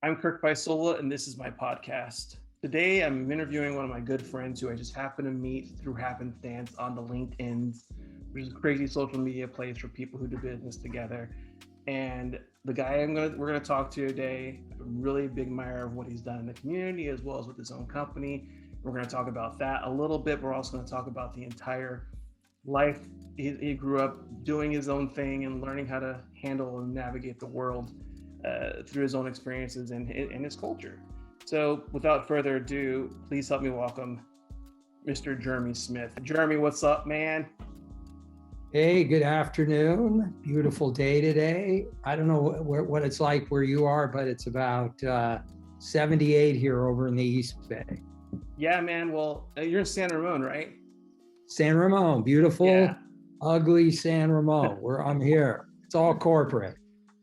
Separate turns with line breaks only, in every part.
I'm Kirk Bisola, and this is my podcast. Today, I'm interviewing one of my good friends who I just happened to meet through happenstance on the LinkedIn, which is a crazy social media place for people who do business together. And the guy we're gonna talk to today, a really big admirer of what he's done in the community as well as with his own company. We're gonna talk about that a little bit. We're also gonna talk about the entire life he grew up doing his own thing and learning how to handle and navigate the world through his own experiences and his culture. So without further ado, please help me welcome Mr. Jeremy Smith. Jeremy, what's up, man?
Hey, good afternoon. Beautiful day today. I don't know what it's like where you are, but it's about 78 here over in the East Bay.
Yeah, man. Well, you're in San Ramon, right?
San Ramon, beautiful,
Yeah.
ugly San Ramon, where I'm here. It's all corporate.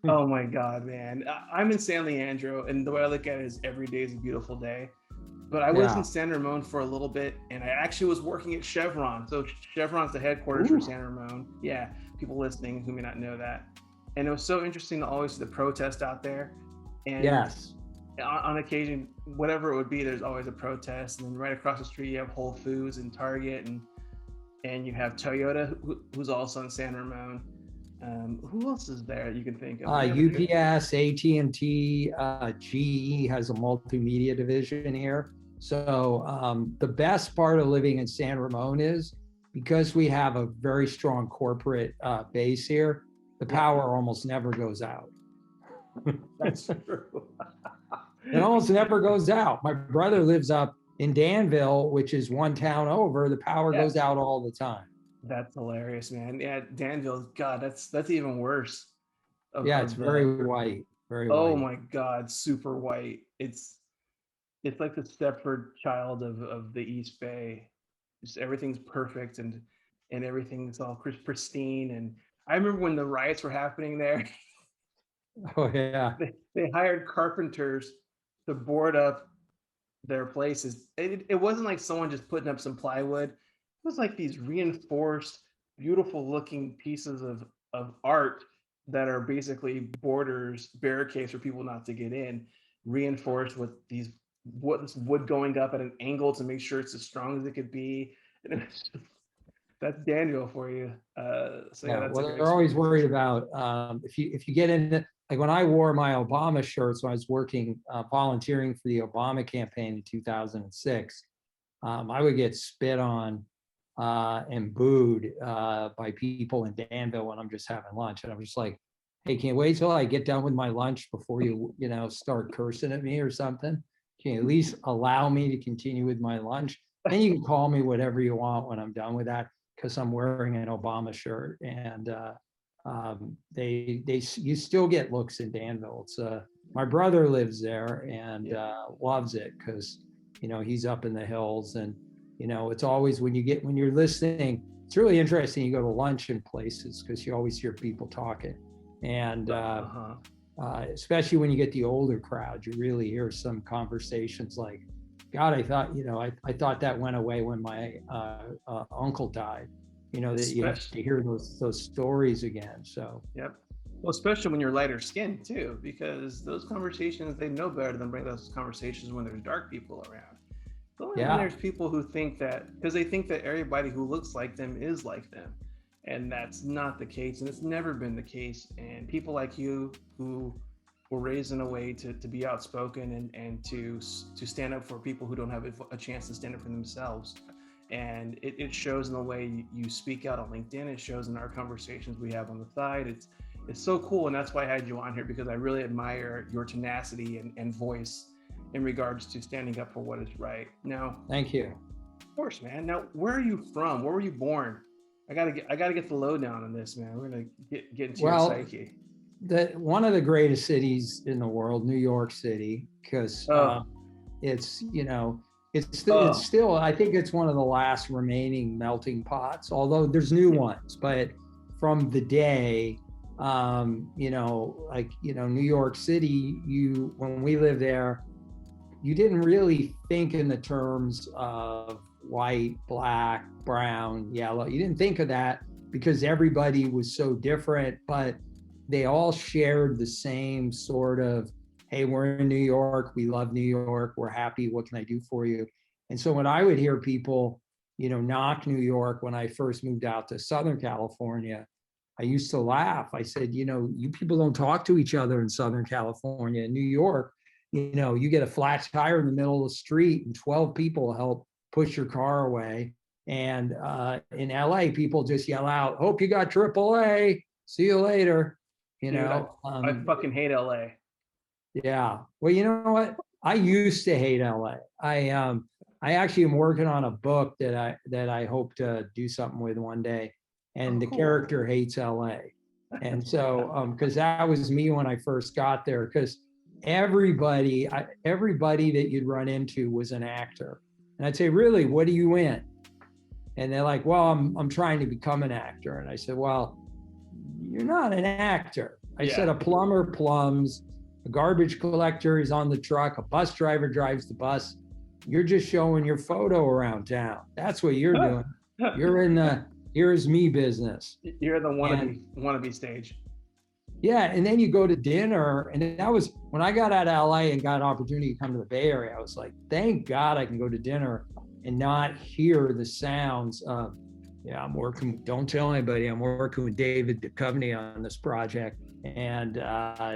Oh my God, man. I'm in San Leandro, and the way I look at it is every day is a beautiful day. But I was in San Ramon for a little bit, and I actually was working at Chevron. So Chevron's the headquarters for San Ramon. Yeah, people listening who may not know that. And it was so interesting to always see the protest out there. And
yes,
on occasion, whatever it would be, there's always a protest. And then right across the street, you have Whole Foods and Target, and you have Toyota, who's also in San Ramon. Who else is there you can think of?
UPS, AT&T, GE has a multimedia division here. So the best part of living in San Ramon is because we have a very strong corporate base here, the power almost never goes out.
That's true.
It almost never goes out. My brother lives up in Danville, which is one town over. The power goes out all the time.
That's hilarious, man. Yeah, Danville, God, that's even worse.
It's very white, very white.
Oh my God, super white. It's like the Stepford child of the East Bay. Just everything's perfect and everything's all pristine. And I remember when the riots were happening there.
Oh yeah.
They hired carpenters to board up their places. It wasn't like someone just putting up some plywood. It was like these reinforced, beautiful looking pieces of art that are basically barricades for people not to get in, reinforced with this wood going up at an angle to make sure it's as strong as it could be. And it's just, that's Daniel for you. That's
they're always worried about if you get into, like when I wore my Obama shirts when I was working volunteering for the Obama campaign in 2006, I would get spit on and booed by people in Danville when I'm just having lunch, and I'm just like, hey, can you wait till I get done with my lunch before you start cursing at me or something? Can you at least allow me to continue with my lunch? And you can call me whatever you want when I'm done with that, because I'm wearing an Obama shirt. And you still get looks in Danville. It's my brother lives there and loves it because he's up in the hills, and it's always when you're listening, it's really interesting. You go to lunch in places because you always hear people talking, and especially when you get the older crowd, you really hear some conversations like, God, I thought that went away when my uncle died. That you have to hear those stories again. So
yep. Well, especially when you're lighter skinned too, because those conversations, they know better than bring those conversations when there's dark people around. When there's people who think that, because they think that everybody who looks like them is like them, and that's not the case, and it's never been the case. And people like you who were raised in a way to be outspoken and to stand up for people who don't have a chance to stand up for themselves. And it shows in the way you speak out on LinkedIn. It shows in our conversations we have on the side. It's so cool, and that's why I had you on here, because I really admire your tenacity and voice in regards to standing up for what is right. Now,
thank you.
Of course, man. Now, where are you from? Where were you born? I gotta get the lowdown on this, man. We're gonna get into your psyche.
One of the greatest cities in the world, New York City, because it's still, I think it's one of the last remaining melting pots, although there's new ones, but from the day, New York City, when we lived there, you didn't really think in the terms of white, black, brown, yellow. You didn't think of that because everybody was so different, but they all shared the same sort of hey, we're in New York, we love New York, we're happy, what can I do for you? And so when I would hear people, knock New York when I first moved out to Southern California, I used to laugh. I said, you people don't talk to each other in Southern California. In New York, you get a flat tire in the middle of the street and 12 people help push your car away. And in LA, people just yell out, hope you got AAA, see you later.
Dude, I fucking hate LA.
Yeah. Well, you know what? I used to hate LA. I actually am working on a book that I hope to do something with one day. And the character hates LA. And so, because that was me when I first got there, because everybody that you'd run into was an actor. And I'd say, really, what are you in? And they're like, well, I'm trying to become an actor. And I said, well, you're not an actor. I said, a plumber plumbs, a garbage collector is on the truck, a bus driver drives the bus. You're just showing your photo around town. That's what you're doing. You're in the here's me business.
You're the wannabe stage.
Yeah, and then you go to dinner, and that was when I got out of LA and got an opportunity to come to the Bay Area. I was like, thank God I can go to dinner and not hear the sounds of, I'm working. Don't tell anybody. I'm working with David Duchovny on this project, and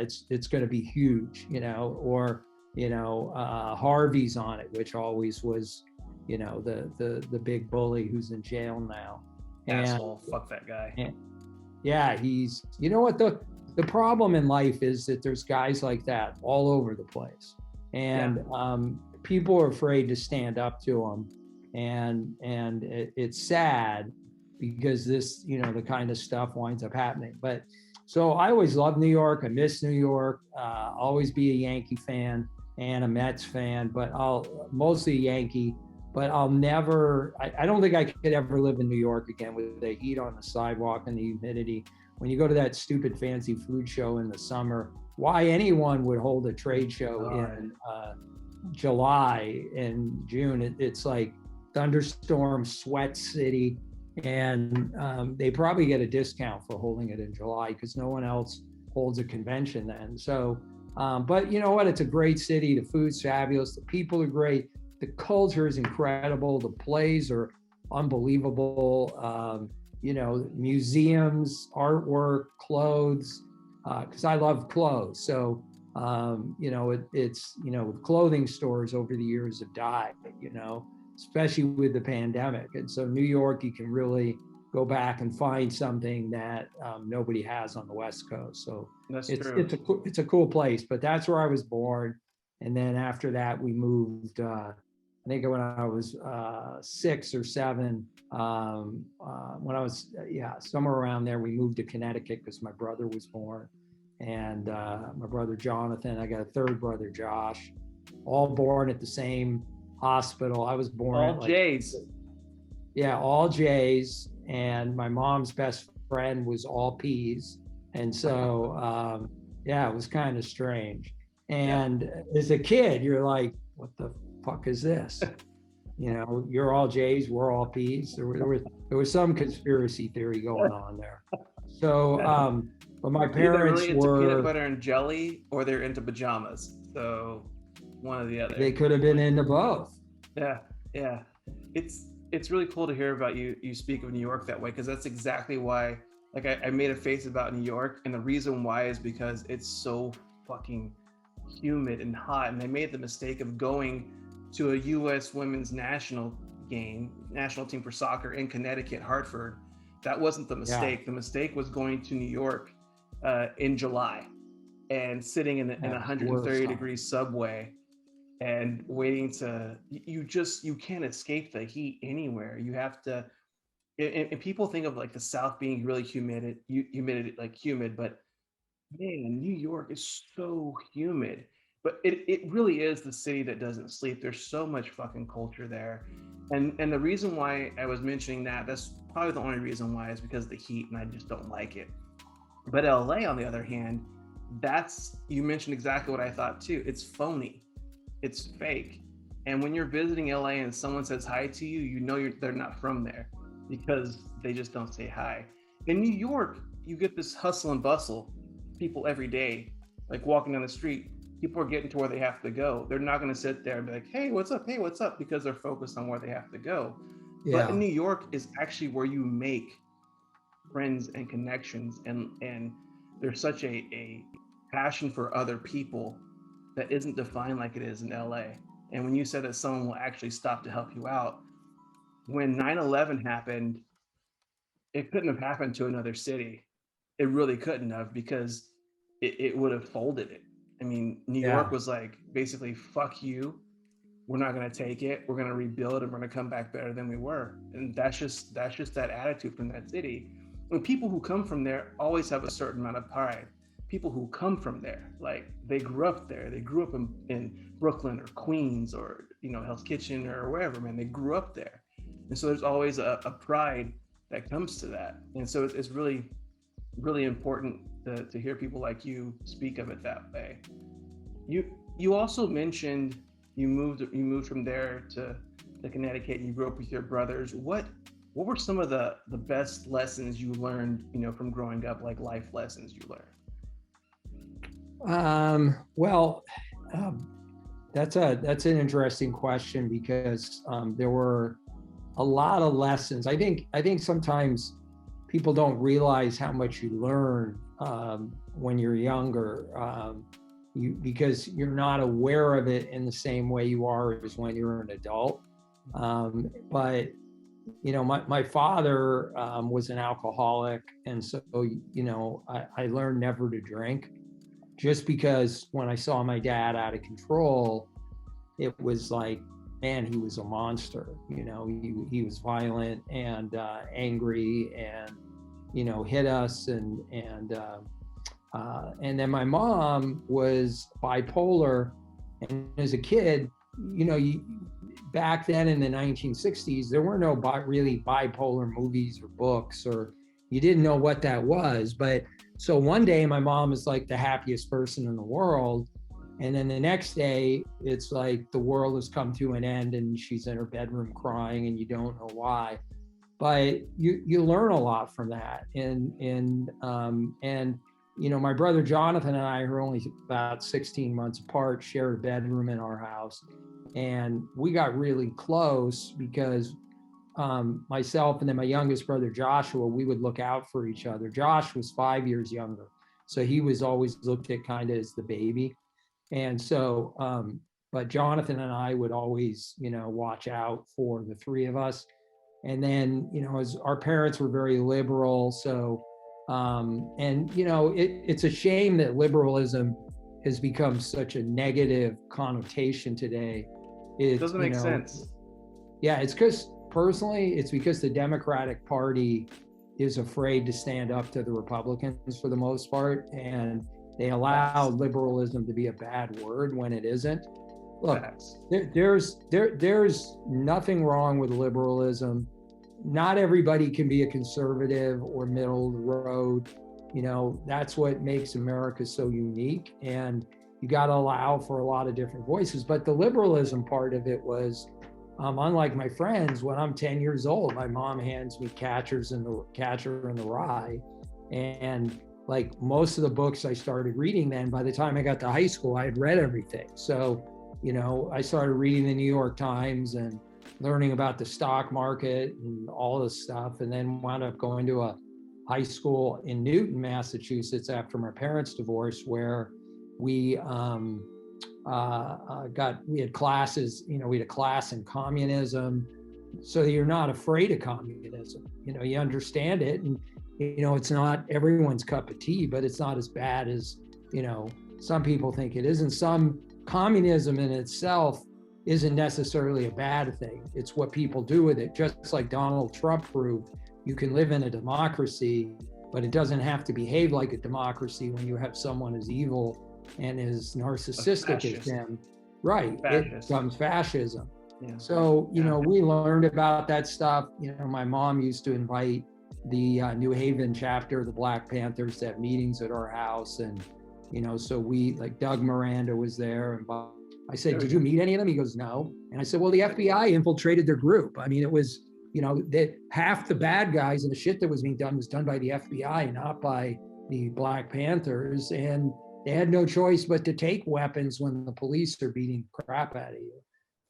it's going to be huge, or Harvey's on it, which always was, the big bully who's in jail now.
Asshole, fuck that guy.
Yeah, he's. You know what the problem in life is that there's guys like that all over the place, and people are afraid to stand up to them, and it's sad because this, the kind of stuff winds up happening. But so I always loved New York. I miss New York. Always be a Yankee fan and a Mets fan, but I'll mostly Yankee. But I'll never. I don't think I could ever live in New York again with the heat on the sidewalk and the humidity. When you go to that stupid fancy food show in the summer, why anyone would hold a trade show in July and June? It's like thunderstorm, sweat city, and they probably get a discount for holding it in July because no one else holds a convention then. So, but you know what? It's a great city. The food's fabulous. The people are great. The culture is incredible. The plays are unbelievable. Museums, artwork, clothes, because I love clothes. So, clothing stores over the years have died, especially with the pandemic. And so New York, you can really go back and find something that nobody has on the West Coast. So it's a cool place, but that's where I was born. And then after that, we moved, I think when I was 6 or 7, when I was, somewhere around there, we moved to Connecticut because my brother was born. And my brother Jonathan, I got a third brother, Josh, all born at the same hospital. I was born
all J's.
Yeah, all J's. And my mom's best friend was all P's. And so, it was kind of strange. And as a kid, you're like, what the fuck is this? You're all J's, we're all P's. There was some conspiracy theory going on there. So, but my parents
really into
were
peanut butter and jelly, or they're into pajamas. So one or the other.
They could have been into both.
Yeah. It's really cool to hear about you speak of New York that way, because that's exactly why. Like I made a face about New York, and the reason why is because it's so fucking humid and hot, and they made the mistake of going to a U.S. women's national team for soccer in Connecticut, Hartford. That wasn't the mistake. The mistake was going to New York in July and sitting in a 130 degree subway and waiting you can't escape the heat anywhere. You have to, and people think of like the South being really humid, but man, New York is so humid. But it really is the city that doesn't sleep. There's so much fucking culture there. And the reason why I was mentioning that's probably the only reason why, is because of the heat, and I just don't like it. But LA, on the other hand, you mentioned exactly what I thought too. It's phony. It's fake. And when you're visiting LA and someone says hi to you, they're not from there, because they just don't say hi. In New York, you get this hustle and bustle, people every day, like walking down the street. people are getting to where they have to go. They're not going to sit there and be like, hey, what's up? Hey, what's up? Because they're focused on where they have to go. But in
Yeah.
New York is actually where you make friends and connections, and there's such a passion for other people that isn't defined like it is in LA. And when you said that someone will actually stop to help you out, when 9/11 happened, it couldn't have happened to another city. It really couldn't have, because it would have folded it. I mean, New York
Yeah.
was like, basically, fuck you. We're not going to take it. We're going to rebuild, and we're going to come back better than we were. And that's just that attitude from that city. And people who come from there always have a certain amount of pride. People who come from there, like they grew up there, they grew up in Brooklyn or Queens or Hell's Kitchen or wherever, man. They grew up there, and so there's always a pride that comes to that. And so it's really, really important to hear people like you speak of it that way. You also mentioned you moved from there to Connecticut, and you grew up with your brothers. What were some of the best lessons you learned, from growing up, like life lessons you learned?
Well, that's an interesting question, because there were a lot of lessons. I think sometimes people don't realize how much you learn when you're younger, because you're not aware of it in the same way you are as when you're an adult. But my father was an alcoholic, and so I learned never to drink, just because when I saw my dad out of control, it was like, man, he was a monster. He was violent and angry, and hit us, and then my mom was bipolar. And as a kid, back then in the 1960s, there were no really bipolar movies or books, or you didn't know what that was. But so one day my mom is like the happiest person in the world, and then the next day it's like the world has come to an end, and she's in her bedroom crying, and you don't know why. But you learn a lot from that. And my brother Jonathan and I, who are only about 16 months apart, shared a bedroom in our house. And we got really close because myself and then my youngest brother Joshua, we would look out for each other. Josh was 5 years younger, so he was always looked at kind of as the baby. And so, but Jonathan and I would always, watch out for the three of us. And then, as our parents were very liberal, so it's a shame that liberalism has become such a negative connotation today.
It doesn't make sense.
Yeah, it's because the Democratic Party is afraid to stand up to the Republicans for the most part, and they allow liberalism to be a bad word when it isn't. Look, there's nothing wrong with liberalism. Not everybody can be a conservative or middle of the road. That's what makes America so unique, and you got to allow for a lot of different voices. But the liberalism part of it was, unlike my friends, when I'm 10 years old, my mom hands me Catcher in the Rye, and like most of the books I started reading then, by the time I got to high school, I had read everything. So, I started reading the New York Times and learning about the stock market and all this stuff, and then wound up going to a high school in Newton, Massachusetts after my parents' divorce, where we had classes, we had a class in communism, so you're not afraid of communism. You understand it, and it's not everyone's cup of tea, but it's not as bad as some people think it is. And some communism in itself isn't necessarily a bad thing. It's what people do with it. Just like Donald Trump proved, you can live in a democracy, but it doesn't have to behave like a democracy when you have someone as evil and as narcissistic as him. Right, it becomes fascism. Yeah. So, we learned about that stuff. My mom used to invite the New Haven chapter of the Black Panthers to have meetings at our house. And, so we, like Doug Miranda was there. And I said, did you meet any of them? He goes, no. And I said, well, the FBI infiltrated their group. I mean, it was, that half the bad guys and the shit that was being done was done by the FBI, not by the Black Panthers. And, they had no choice but to take weapons when the police are beating the crap out of you.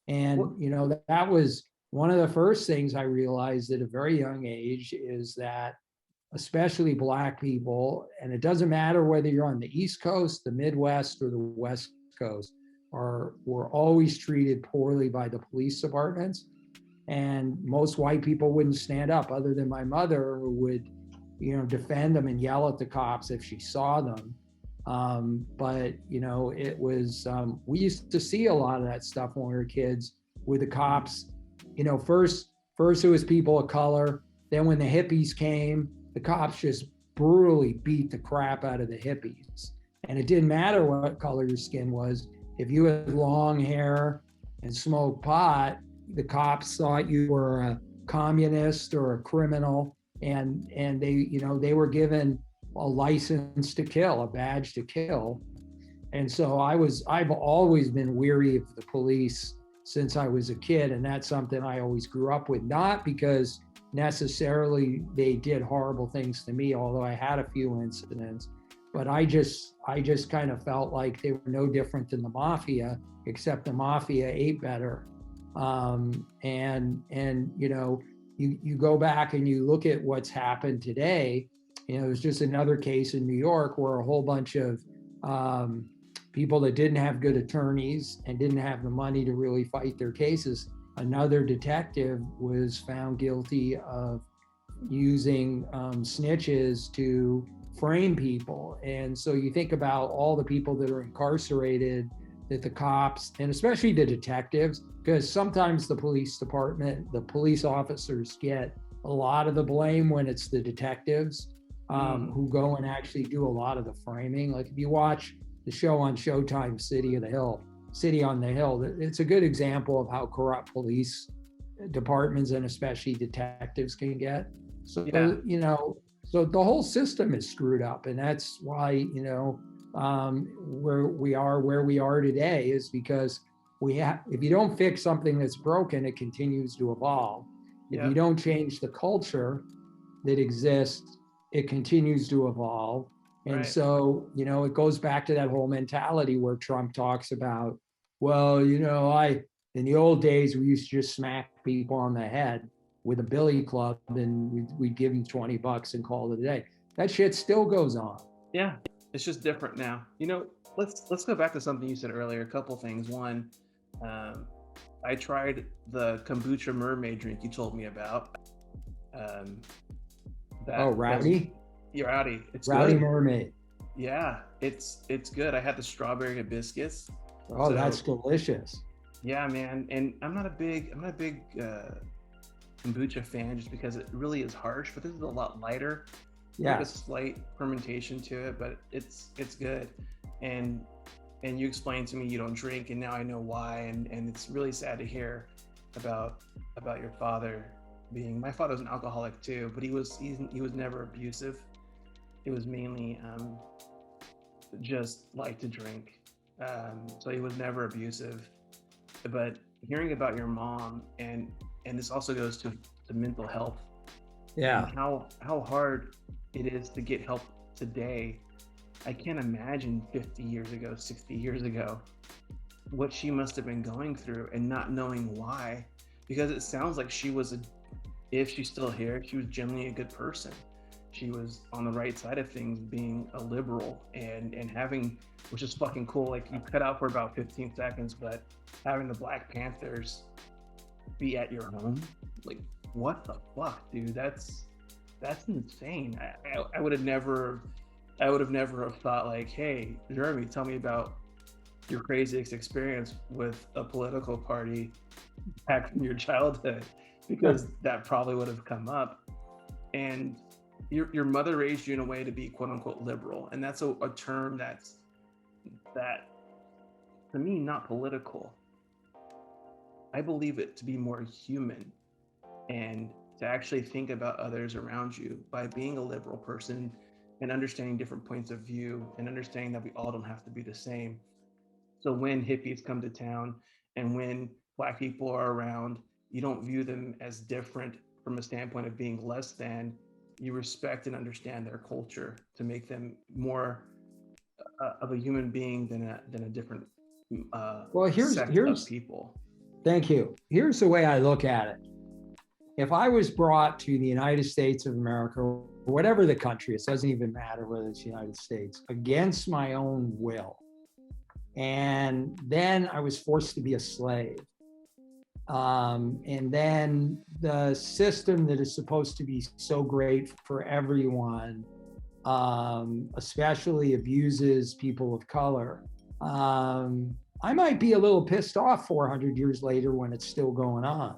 And, you know, that was one of the first things I realized at a very young age, is that especially Black people, and it doesn't matter whether you're on the East Coast, the Midwest, or the West Coast, were always treated poorly by the police departments. And most white people wouldn't stand up, other than my mother, who would, you know, defend them and yell at the cops if she saw them. But, you know, it was, we used to see a lot of that stuff when we were kids with the cops. You know, first it was people of color. Then when the hippies came, the cops just brutally beat the crap out of the hippies. And it didn't matter what color your skin was. If you had long hair and smoked pot, the cops thought you were a communist or a criminal. And they, you know, they were given a license to kill, a badge to kill. And so I've always been weary of the police since I was a kid. And that's something I always grew up with, not because necessarily they did horrible things to me, although I had a few incidents, but I just kind of felt like they were no different than the mafia, except the mafia ate better. And you know, you go back and you look at what's happened today. You know, there's just another case in New York where a whole bunch of people that didn't have good attorneys and didn't have the money to really fight their cases, another detective was found guilty of using snitches to frame people. And so you think about all the people that are incarcerated, that the cops, and especially the detectives, because sometimes the police department, the police officers get a lot of the blame when it's the detectives who go and actually do a lot of the framing. Like if you watch the show on Showtime, City on the Hill, it's a good example of how corrupt police departments and especially detectives can get. So, you know, so the whole system is screwed up. And that's why, you know, where we are today is because if you don't fix something that's broken, it continues to evolve. If you don't change the culture that exists, it continues to evolve. And so, you know, it goes back to that whole mentality where Trump talks about, well, you know, in the old days, we used to just smack people on the head with a billy club and we'd give them $20 and call it a day. That shit still goes on.
Yeah, it's just different now. You know, let's go back to something you said earlier. A couple things. One, I tried the kombucha mermaid drink you told me about.
Rowdy?
Yeah, Rowdy. It's
Rowdy
good.
Mermaid.
Yeah, it's good. I had the strawberry hibiscus.
Oh, so, that's delicious.
Yeah, man. And I'm not a big kombucha fan just because it really is harsh, but this is a lot lighter.
Yeah.
A slight fermentation to it, but it's good. And you explained to me you don't drink, and now I know why. And it's really sad to hear about your father being. My father was an alcoholic too, but he was never abusive. It was mainly just like to drink. So he was never abusive. But hearing about your mom, and this also goes to mental health.
Yeah.
And how hard it is to get help today. I can't imagine 50 years ago, 60 years ago, what she must have been going through and not knowing why. Because it sounds like if she's still here, she was genuinely a good person. She was on the right side of things, being a liberal and having, which is fucking cool. Like you cut out for about 15 seconds, but having the Black Panthers be at your home, like what the fuck, dude? That's insane. I would have never have thought like, hey, Jeremy, tell me about your craziest experience with a political party back from your childhood, because that probably would have come up. And your mother raised you in a way to be quote unquote liberal, and that's a term that to me not political. I believe it to be more human, and to actually think about others around you by being a liberal person and understanding different points of view and understanding that we all don't have to be the same. So when hippies come to town and when Black people are around, you don't view them as different from a standpoint of being less than. You respect and understand their culture to make them more of a human being than a different
Well,
sect of people.
thank you. Here's the way I look at it. If I was brought to the United States of America, or whatever the country, it doesn't even matter whether it's the United States, against my own will, and then I was forced to be a slave, and then the system that is supposed to be so great for everyone, especially abuses people of color, I might be a little pissed off 400 years later when it's still going on.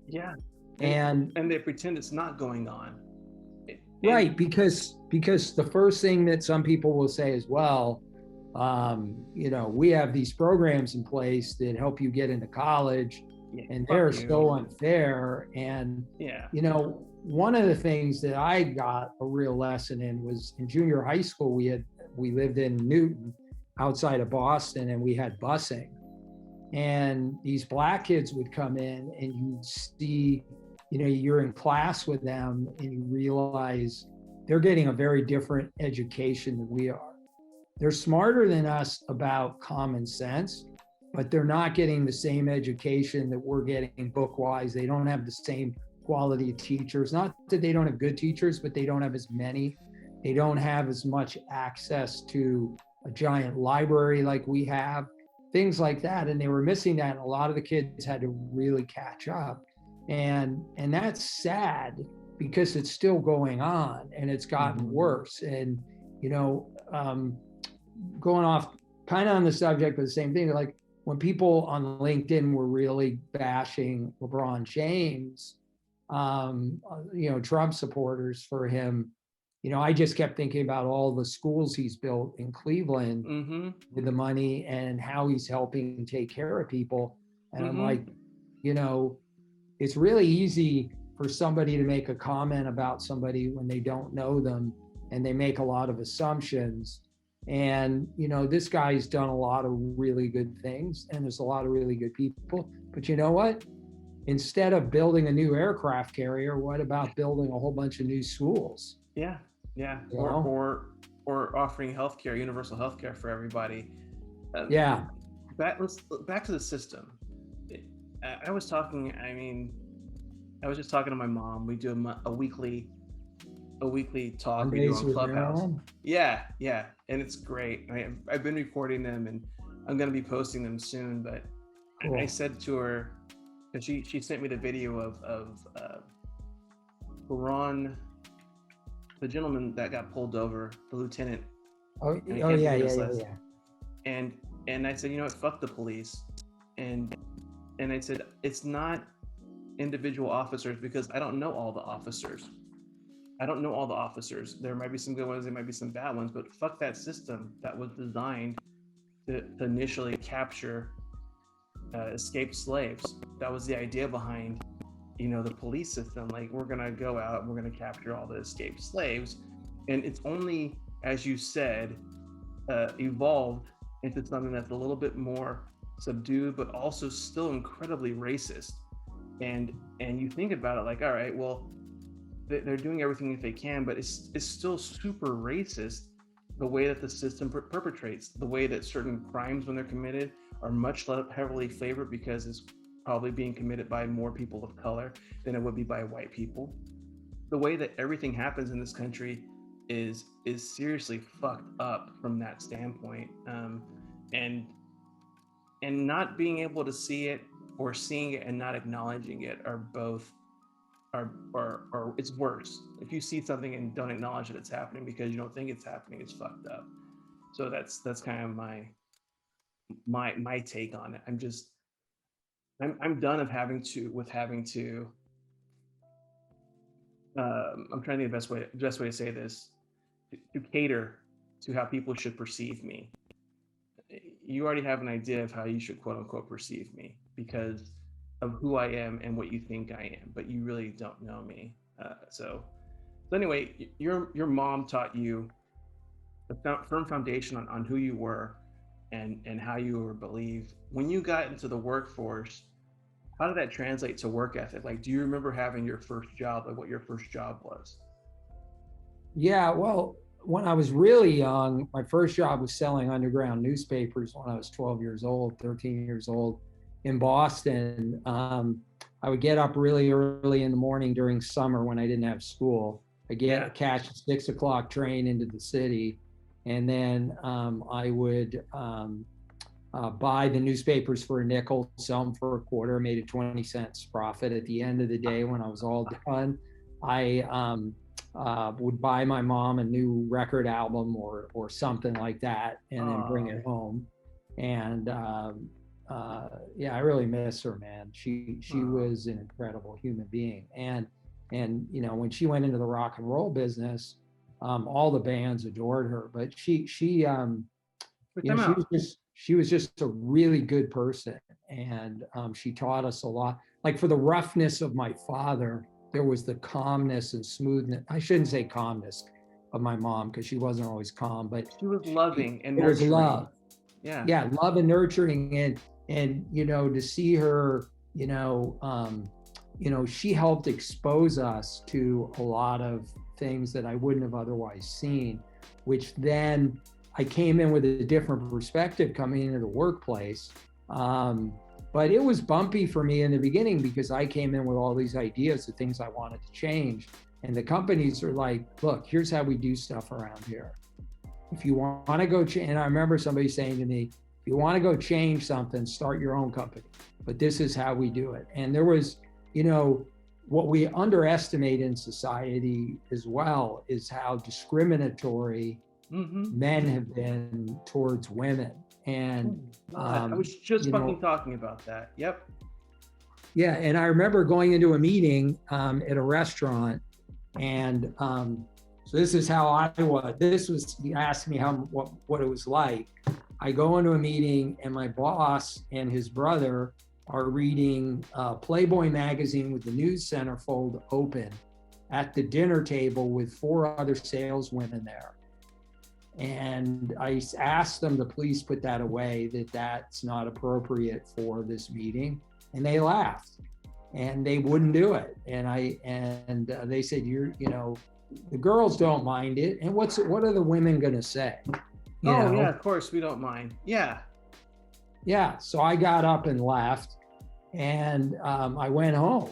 Yeah.
And
they pretend it's not going on.
Right, because the first thing that some people will say is, well, we have these programs in place that help you get into college, and they're so unfair. And one of the things that I got a real lesson in was in junior high school. We lived in Newton, outside of Boston, and we had busing, and these black kids would come in, and you'd see, you're in class with them, and you realize they're getting a very different education than we are. They're smarter than us about common sense, but they're not getting the same education that we're getting book-wise. They don't have the same quality of teachers. Not that they don't have good teachers, but they don't have as many. They don't have as much access to a giant library like we have, things like that. And they were missing that. And a lot of the kids had to really catch up. And that's sad because it's still going on and it's gotten worse. And, going off kind of on the subject, but the same thing, like when people on LinkedIn were really bashing LeBron James, Trump supporters for him, I just kept thinking about all the schools he's built in Cleveland with the money and how he's helping take care of people. And I'm like, it's really easy for somebody to make a comment about somebody when they don't know them and they make a lot of assumptions. And, this guy's done a lot of really good things and there's a lot of really good people. But you know what? Instead of building a new aircraft carrier, what about building a whole bunch of new schools?
Yeah. Or offering healthcare, universal healthcare for everybody. Back to the system. I was just talking to my mom. We do a weekly talk. We do on Clubhouse. Yeah. And it's great. I've been recording them and I'm going to be posting them soon, but cool. I said to her, because she sent me the video of Ron, the gentleman that got pulled over, the lieutenant. Yeah. And I said, fuck the police. And I said, it's not individual officers because I don't know all the officers. There might be some good ones, there might be some bad ones, but fuck that system that was designed to initially capture escaped slaves. That was the idea behind, the police system. Like, we're gonna go out and we're gonna capture all the escaped slaves. And it's only, as you said, evolved into something that's a little bit more subdued, but also still incredibly racist. And you think about it like, all right, well, they're doing everything that they can, but it's still super racist the way that the system perpetrates, the way that certain crimes, when they're committed, are much less heavily favored because it's probably being committed by more people of color than it would be by white people. The way that everything happens in this country is seriously fucked up from that standpoint. And not being able to see it, or seeing it and not acknowledging it, are both or it's worse. If you see something and don't acknowledge that it's happening because you don't think it's happening, it's fucked up. So that's kind of my take on it. I'm done of having to I'm trying to think the best way to say this, to cater to how people should perceive me. You already have an idea of how you should quote unquote perceive me because of who I am and what you think I am, but you really don't know me. So anyway, your mom taught you a firm foundation on who you were and how you were believed. When you got into the workforce, how did that translate to work ethic? Like, do you remember having your first job, like what your first job was?
Yeah, well, when I was really young, my first job was selling underground newspapers when I was 12 years old, 13 years old in Boston. I would get up really early in the morning during summer when I didn't have school. Catch a 6 o'clock train into the city. And then I would buy the newspapers for a nickel, sell them for a quarter, made a 20 cents profit. At the end of the day, when I was all done, I would buy my mom a new record album or something like that, and then bring it home. And I really miss her, man. She was an incredible human being. And when she went into the rock and roll business, all the bands adored her. But she was just a really good person, and she taught us a lot. Like, for the roughness of my father, there was the calmness and smoothness. I shouldn't say calmness of my mom, because she wasn't always calm, but
she was loving and
nurturing. It was love.
Yeah,
love and nurturing, and to see her, she helped expose us to a lot of things that I wouldn't have otherwise seen, which then I came in with a different perspective coming into the workplace. But it was bumpy for me in the beginning, because I came in with all these ideas of things I wanted to change. And the companies are like, look, here's how we do stuff around here. If you want to go change, and I remember somebody saying to me, if you want to go change something, start your own company. But this is how we do it. And there was, what we underestimate in society as well is how discriminatory men have been towards women. And
I was just talking about that. Yep.
Yeah, and I remember going into a meeting at a restaurant, and so this is how I was. You asked me what it was like. I go into a meeting, and my boss and his brother are reading Playboy magazine with the news centerfold open at the dinner table with 4 other saleswomen there. And I asked them to please put that away, that's not appropriate for this meeting. And they laughed, and they wouldn't do it. And they said, the girls don't mind it. And what are the women going to say?
Yeah, of course we don't mind. Yeah.
Yeah. So I got up and left, and I went home.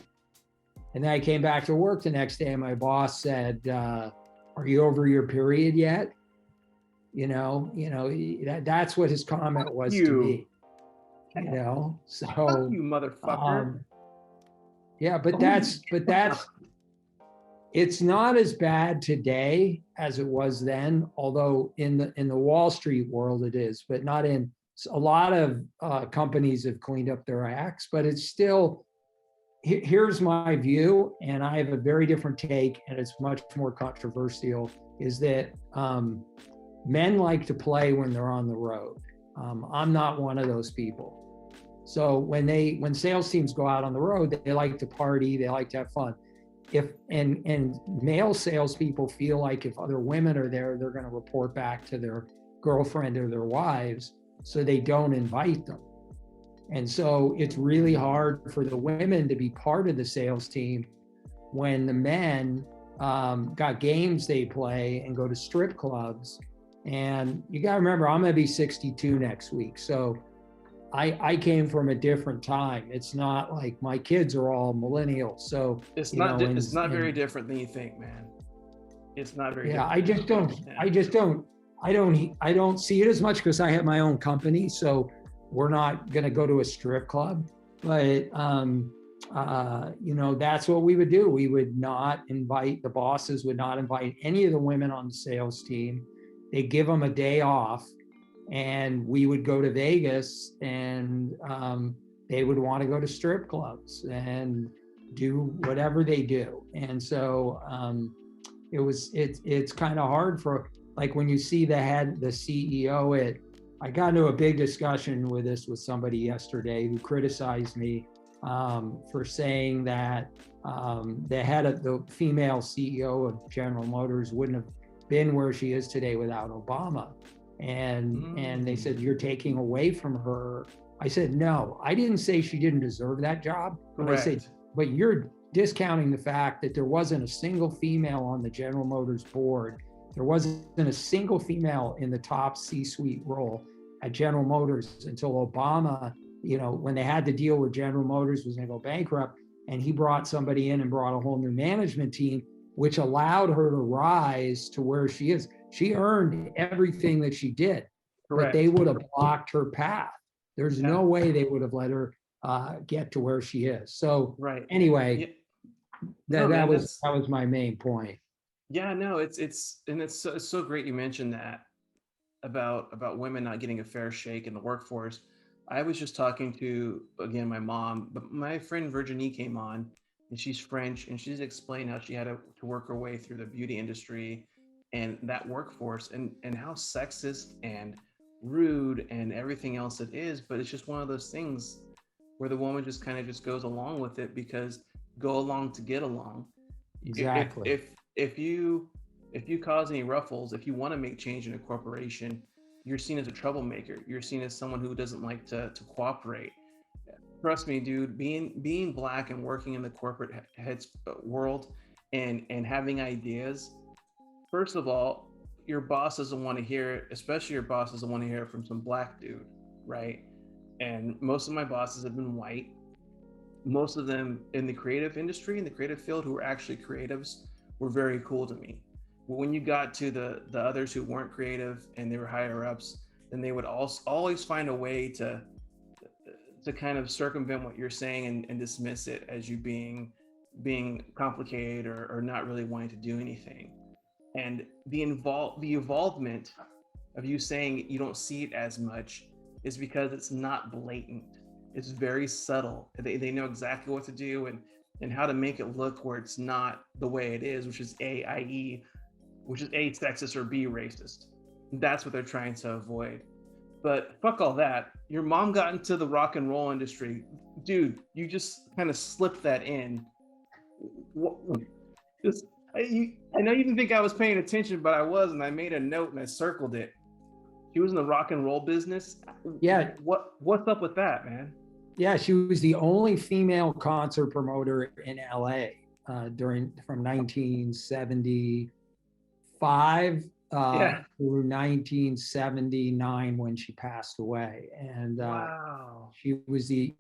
And then I came back to work the next day, and my boss said, are you over your period yet? That's what his comment was to me. So
fuck you, motherfucker.
But it's not as bad today as it was then, although in the Wall Street world it is, but not in a lot of companies have cleaned up their acts, but it's still, here's my view, and I have a very different take, and it's much more controversial, is that men like to play when they're on the road. I'm not one of those people. So when sales teams go out on the road, they like to party, they like to have fun. And male salespeople feel like if other women are there, they're going to report back to their girlfriend or their wives, so they don't invite them. And so it's really hard for the women to be part of the sales team when the men got games they play and go to strip clubs. And you got to remember, I'm going to be 62 next week. So I came from a different time. It's not like my kids are all millennials. So
it's not very different than you think, man. It's not very different.
I don't see it as much because I have my own company. So we're not going to go to a strip club, but that's what we would do. We would not invite, the bosses would not invite any of the women on the sales team. They give them a day off, and we would go to Vegas, and they would want to go to strip clubs and do whatever they do. And so it's kind of hard for, like, when you see the CEO I got into a big discussion with somebody yesterday who criticized me for saying that the female CEO of General Motors wouldn't have been where she is today without Obama. And they said, you're taking away from her. I said, no, I didn't say she didn't deserve that job. But I said, but you're discounting the fact that there wasn't a single female on the General Motors board there wasn't a single female in the top C-suite role at General Motors until Obama, when they had to deal with General Motors was going to go bankrupt, and he brought somebody in and brought a whole new management team, which allowed her to rise to where she is. She earned everything that she did,
Correct.
but they would have blocked her path. There's no way they would have let her get to where she is. So anyway, that was my main point.
Yeah, no, it's so great you mentioned that about women not getting a fair shake in the workforce. I was just talking to, again, my mom, but my friend Virginie came on, and she's French, and she's explained how she had to work her way through the beauty industry and that workforce, and how sexist and rude and everything else it is. But it's just one of those things where the woman just kind of just goes along with it, because go along to get along.
Exactly.
If you cause any ruffles, if you want to make change in a corporation, you're seen as a troublemaker. You're seen as someone who doesn't like to cooperate. Trust me, dude, being Black and working in the corporate heads world and having ideas, first of all, your boss doesn't want to hear it, especially your boss doesn't want to hear it from some Black dude, right? And most of my bosses have been white. Most of them in the creative industry, in the creative field, who were actually creatives, were very cool to me. But when you got to the others who weren't creative and they were higher ups, then they would always find a way to kind of circumvent what you're saying and dismiss it as you being complicated or not really wanting to do anything. And the involvement of you saying you don't see it as much is because it's not blatant. It's very subtle. They know exactly what to do and how to make it look where it's not the way it is, which is A, sexist, or B, racist. That's what they're trying to avoid. But fuck all that. Your mom got into the rock and roll industry. Dude, you just kind of slipped that in. I know you didn't think I was paying attention, but I was, and I made a note and I circled it. She was in the rock and roll business.
Yeah.
What's up with that, man?
Yeah, she was the only female concert promoter in LA from 1975 through 1979 when she passed away. And
wow.
she was the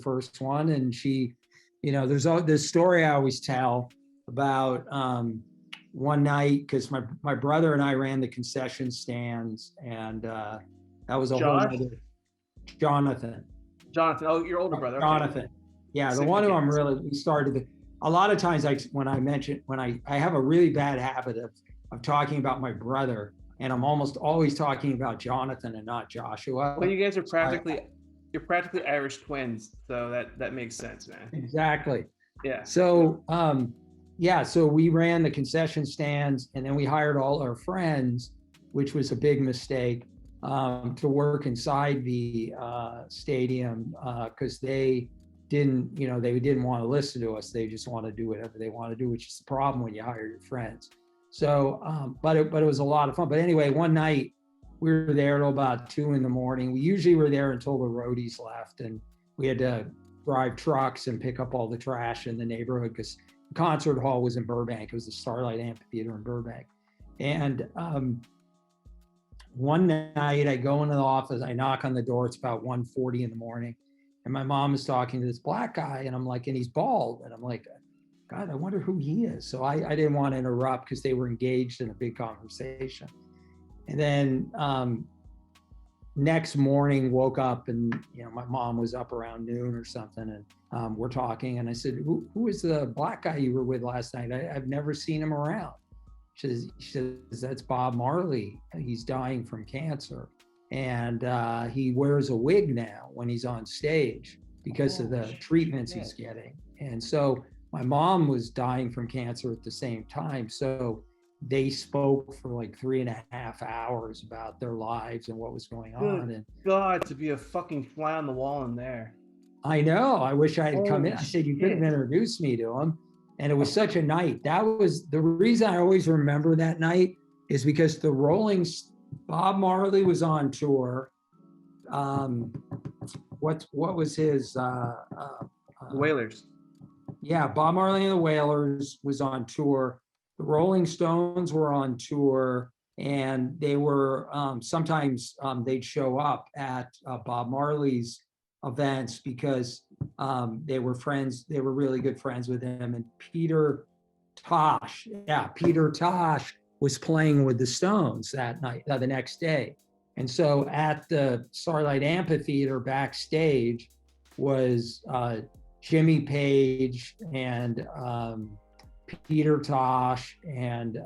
first one. And she, there's this story I always tell about one night, because my brother and I ran the concession stands, and that was a whole other Jonathan. Oh, your older brother. Jonathan. Okay. Yeah, the one who we started. A lot of times when I have a really bad habit of talking about my brother, and I'm almost always talking about Jonathan and not Joshua.
Well, you guys are practically Irish twins, so that makes sense, man.
Exactly.
Yeah.
So so we ran the concession stands, and then we hired all our friends, which was a big mistake, to work inside the stadium, because they didn't want to listen to us. They just want to do whatever they want to do, which is the problem when you hire your friends. So, but it was a lot of fun. But anyway, one night we were there till about 2 a.m. We usually were there until the roadies left, and we had to drive trucks and pick up all the trash in the neighborhood, because the concert hall was in Burbank. It was the Starlight Amphitheater in Burbank. And one night I go into the office, I knock on the door, it's about 1:40 a.m, and my mom is talking to this Black guy, and I'm like, and he's bald, and I'm like, God, I wonder who he is. So I didn't want to interrupt, because they were engaged in a big conversation. And then next morning, woke up, and my mom was up around noon or something, and we're talking, and I said, who is the Black guy you were with last night? I've never seen him around. She says, that's Bob Marley. He's dying from cancer. And he wears a wig now when he's on stage because of the treatments he's getting. And so my mom was dying from cancer at the same time. So they spoke for like 3.5 hours about their lives and what was going on. And
God, to be a fucking fly on the wall in there.
I know. I wish I had come in. I said, you could have introduced me to him. And it was such a night. That was the reason I always remember that night, is because Bob Marley was on tour. What was his?
Wailers.
Yeah, Bob Marley and the Wailers was on tour. the Rolling Stones were on tour, and they were sometimes they'd show up at Bob Marley's events because they were friends. They were really good friends with him. And Peter Tosh was playing with the Stones that night, the next day. And so at the Starlight Amphitheater backstage was Jimmy Page and Peter Tosh and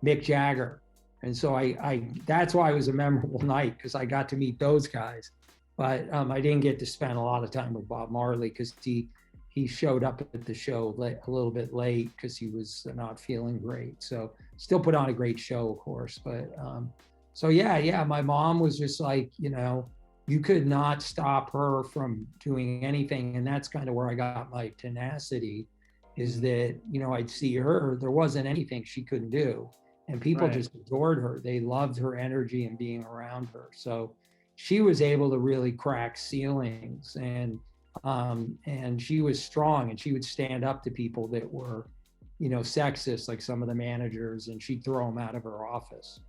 Mick Jagger. And so I that's why it was a memorable night, because I got to meet those guys. But I didn't get to spend a lot of time with Bob Marley because he showed up at the show a little bit late because he was not feeling great. So still put on a great show, of course. But so yeah, my mom was just like, you could not stop her from doing anything. And that's kind of where I got my tenacity, is that, I'd see her, there wasn't anything she couldn't do. And people just adored her. They loved her energy and being around her. So she was able to really crack ceilings, and she was strong, and she would stand up to people that were, sexist, like some of the managers, and she'd throw them out of her office.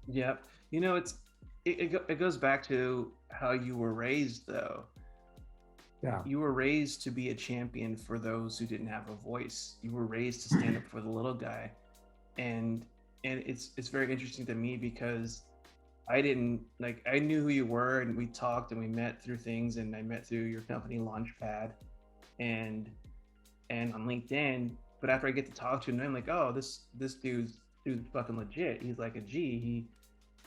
Yep. It goes back to how you were raised, though.
Yeah.
You were raised to be a champion for those who didn't have a voice. You were raised to stand up for the little guy. And it's very interesting to me because I knew who you were, and we talked and we met through things, and I met through your company Launchpad and on LinkedIn. But after I get to talk to him, I'm like, oh, this dude's fucking legit. He's like a G.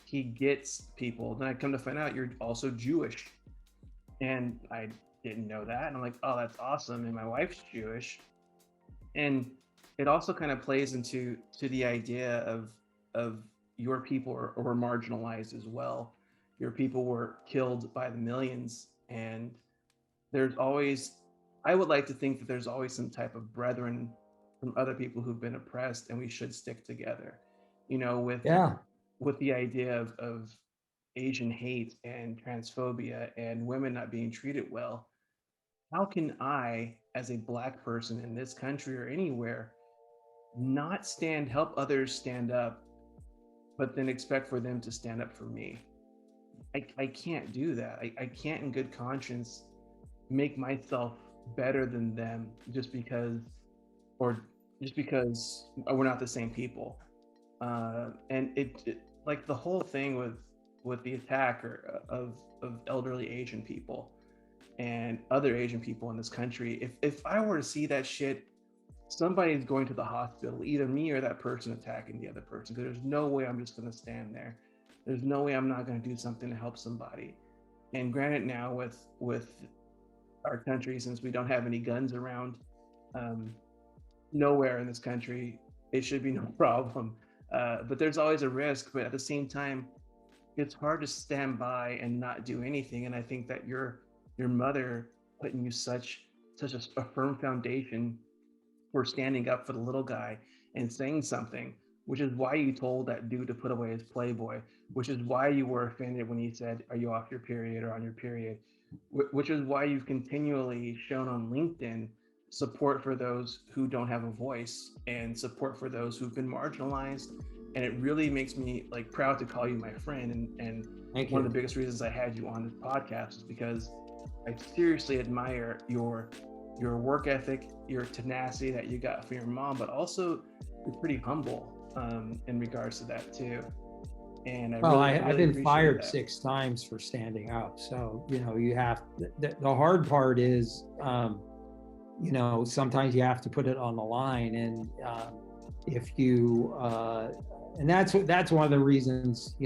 He gets people. Then I come to find out you're also Jewish, and I didn't know that. And I'm like, oh, that's awesome. And my wife's Jewish, and it also kind of plays into the idea of your people were marginalized as well. Your people were killed by the millions, and there's always, I would like to think that there's always some type of brethren from other people who've been oppressed, and we should stick together, with the idea of Asian hate and transphobia and women not being treated well. How can I, as a Black person in this country or anywhere, not help others stand up, but then expect for them to stand up for me? I can't do that. I can't in good conscience make myself better than them just because we're not the same people. And it like the whole thing with the attack of elderly Asian people and other Asian people in this country. If I were to see that shit, somebody's going to the hospital, either me or that person attacking the other person, because there's no way I'm just going to stand there. There's no way I'm not going to do something to help somebody. And granted, now with our country, since we don't have any guns around, nowhere in this country, it should be no problem. But there's always a risk. But at the same time, it's hard to stand by and not do anything. And I think that your mother put in you such a firm foundation for standing up for the little guy and saying something, which is why you told that dude to put away his Playboy, which is why you were offended when he said, are you off your period or on your period? Which is why you've continually shown on LinkedIn support for those who don't have a voice and support for those who've been marginalized. And it really makes me proud to call you my friend. And one of the biggest reasons I had you on this podcast is because I seriously admire your work ethic, your tenacity that you got for your mom, but also you're pretty humble in regards to that too. And
I've been fired 6 times for standing up. So, you have, the hard part is, sometimes you have to put it on the line. And if you, and that's one of the reasons,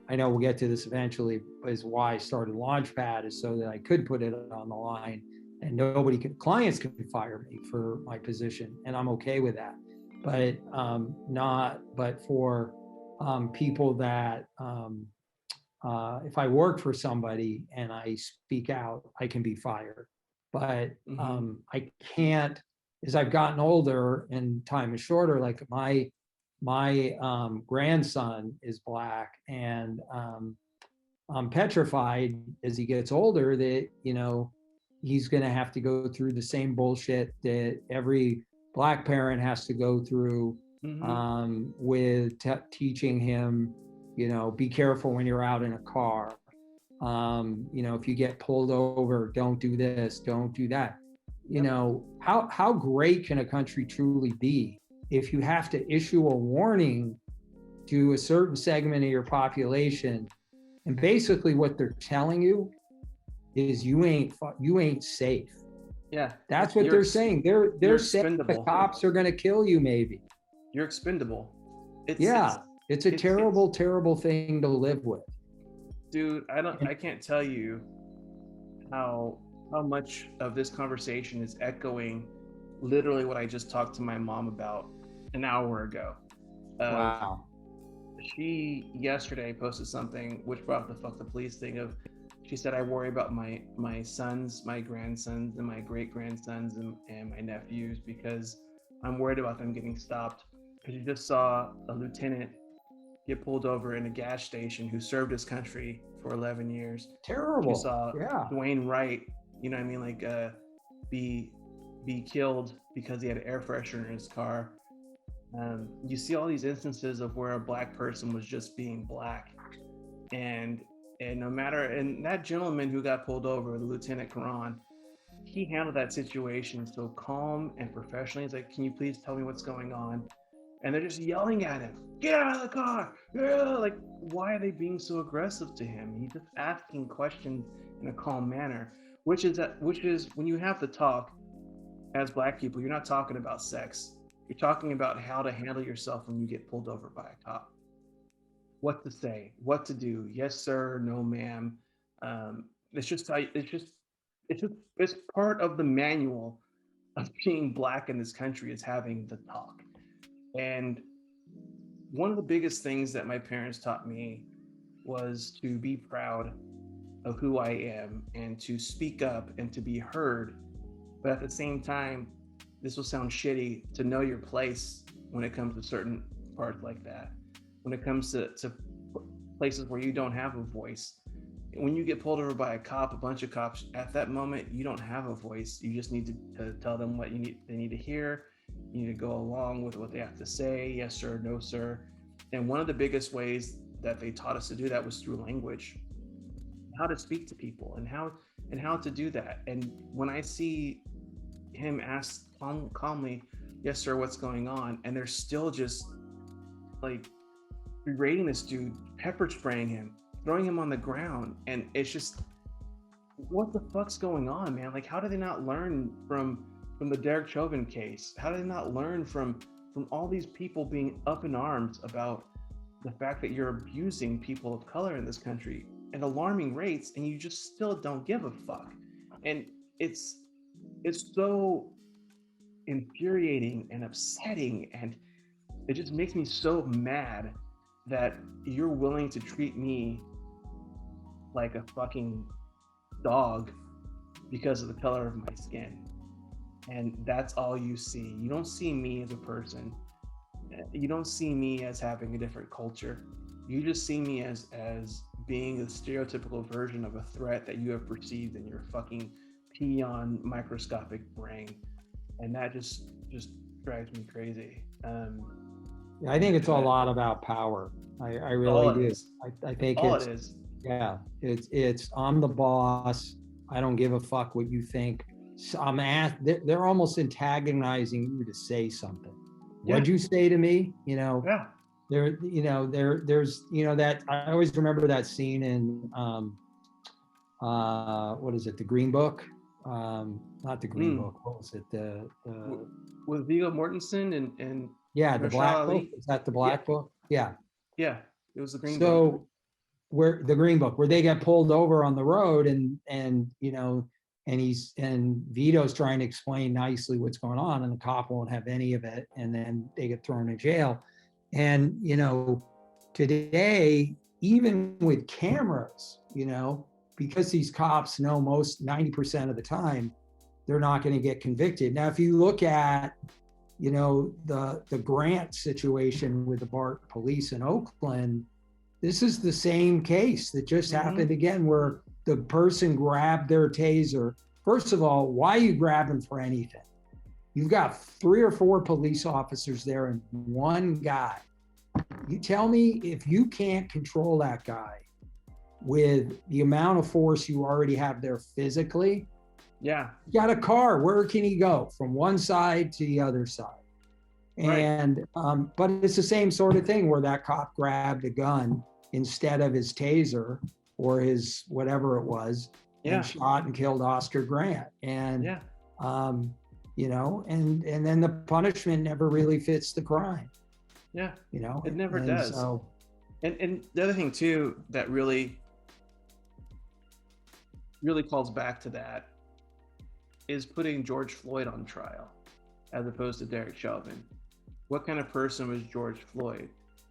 I know we'll get to this eventually, is why I started Launchpad, is so that I could put it on the line and clients could fire me for my position. And I'm okay with that. But for people that, if I work for somebody and I speak out, I can be fired. But I can't, as I've gotten older and time is shorter, like my grandson is Black, and I'm petrified as he gets older that, he's going to have to go through the same bullshit that every black parent has to go through with teaching him, you know, be careful when you're out in a car. You know, if you get pulled over, don't do this, don't do that. You know, how great can a country truly be if you have to issue a warning to a certain segment of your population, and basically what they're telling you is you ain't safe.
Yeah,
that's what they're saying. They're saying the cops are going to kill you. Maybe
you're expendable.
It's a terrible, terrible thing to live with.
Dude, I can't tell you how much of this conversation is echoing literally what I just talked to my mom about an hour ago.
Wow.
She yesterday posted something which brought up the fuck the police thing of, she said, I worry about my sons, my grandsons, and my great grandsons and my nephews because I'm worried about them getting stopped. Because you just saw a lieutenant get pulled over in a gas station who served his country for 11 years.
Terrible.
You saw Dwayne Wright, you know what I mean, like be killed because he had air freshener in his car. You see all these instances of where a black person was just being black, and no matter, and that gentleman who got pulled over, the Lieutenant Karan, he handled that situation so calm and professionally. He's like, can you please tell me what's going on? And they're just yelling at him, get out of the car. Yeah. Like, why are they being so aggressive to him? He's just asking questions in a calm manner, which is when you have to talk as black people, you're not talking about sex. You're talking about how to handle yourself when you get pulled over by a cop. What to say, what to do. Yes, sir. No, ma'am. It's part of the manual of being black in this country is having the talk. And one of the biggest things that my parents taught me was to be proud of who I am and to speak up and to be heard. But at the same time, this will sound shitty, to know your place when it comes to certain parts like that. When it comes to places where you don't have a voice. When you get pulled over by a cop, a bunch of cops, at that moment, you don't have a voice. You just need to tell them what they need to hear. You need to go along with what they have to say. Yes, sir. No, sir. And one of the biggest ways that they taught us to do that was through language, how to speak to people and how to do that. And when I see him ask calmly, yes, sir, what's going on? And they're still just like berating this dude, pepper spraying him, throwing him on the ground. And it's just, what the fuck's going on, man? Like, how do they not learn from the Derek Chauvin case? How do they not learn from all these people being up in arms about the fact that you're abusing people of color in this country at alarming rates, and you just still don't give a fuck? And it's so infuriating and upsetting, and it just makes me so mad that you're willing to treat me like a fucking dog because of the color of my skin. And that's all you see. You don't see me as a person. You don't see me as having a different culture. You just see me as being a stereotypical version of a threat that you have perceived in your fucking peon microscopic brain. And that just drives me crazy.
I think it's a lot about power. I really do. I think
all it is.
Yeah, it's I'm the boss. I don't give a fuck what you think. So they're almost antagonizing you to say something. Yeah. What'd you say to me? You know.
Yeah.
There's that I always remember that scene in what is it, the Green Book? Not the Green Book. What was it? The
with Viggo Mortensen and
the Black Book. Is that the Black Book? Yeah.
Yeah, it was the Green Book.
So where the Green Book, where they get pulled over on the road and Vito's trying to explain nicely what's going on, and the cop won't have any of it, and then they get thrown in jail. And today, even with cameras, because these cops know 90% of the time they're not going to get convicted. Now, if you look at the Grant situation with the BART police in Oakland, this is the same case that just happened again, where the person grabbed their taser. First of all, why are you grabbing for anything? You've got 3 or 4 police officers there and one guy. You tell me if you can't control that guy with the amount of force you already have there physically.
Yeah.
You got a car, where can he go? From one side to the other side. And, but it's the same sort of thing where that cop grabbed a gun instead of his taser or his whatever it was, and shot and killed Oscar Grant. And, you know, and then the punishment never really fits the crime.
Yeah.
You know,
it never does. So, and the other thing too, that really calls back to that is putting George Floyd on trial as opposed to Derek Chauvin. What kind of person was George Floyd?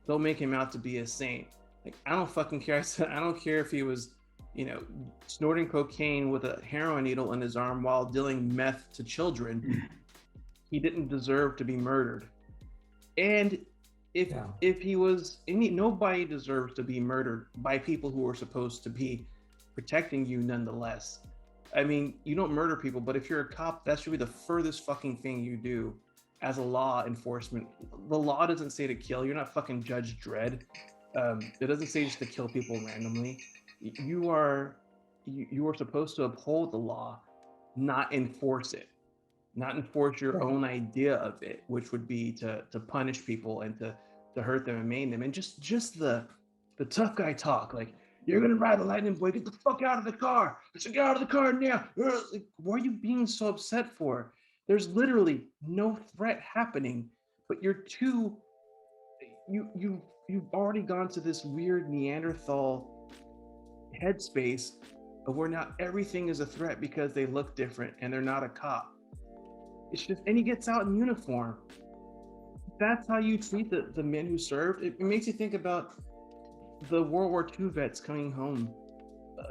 They'll make him out to be a saint. Like, I don't fucking care. I don't care if he was, you know, snorting cocaine with a heroin needle in his arm while dealing meth to children. He didn't deserve to be murdered. And if he was, nobody deserves to be murdered by people who are supposed to be protecting you nonetheless. I mean, you don't murder people, but if you're a cop, that should be the furthest fucking thing you do as a law enforcement. The law doesn't say to kill. You're not fucking Judge Dredd. It doesn't say just to kill people randomly. You are supposed to uphold the law, not enforce it, not enforce your own idea of it, which would be to punish people and to hurt them and maim them. And just the tough guy talk, like, you're gonna ride the lightning boy, get the fuck out of the car. I said, get out of the car now. Like, what are you being so upset for? There's literally no threat happening, but you've already gone to this weird Neanderthal headspace of where now everything is a threat because they look different and they're not a cop. It's just, and he gets out in uniform. That's how you treat the men who served. It makes you think about the World War II vets coming home,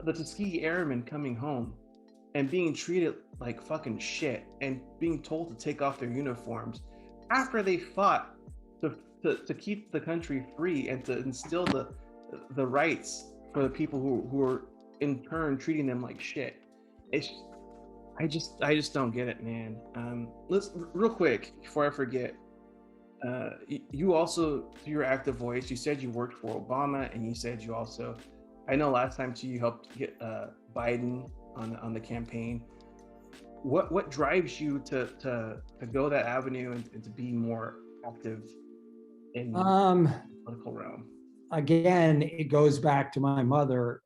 the Tuskegee Airmen coming home and being treated like fucking shit and being told to take off their uniforms after they fought to keep the country free and to instill the rights for the people who are in turn treating them like shit. I just don't get it, man. Let's real quick before I forget. You also, through your active voice, you said you worked for Obama, and you said you also, I know last time too, you helped get Biden on the campaign. What drives you to go that avenue and to be more active in the political realm?
Again, it goes back to my mother,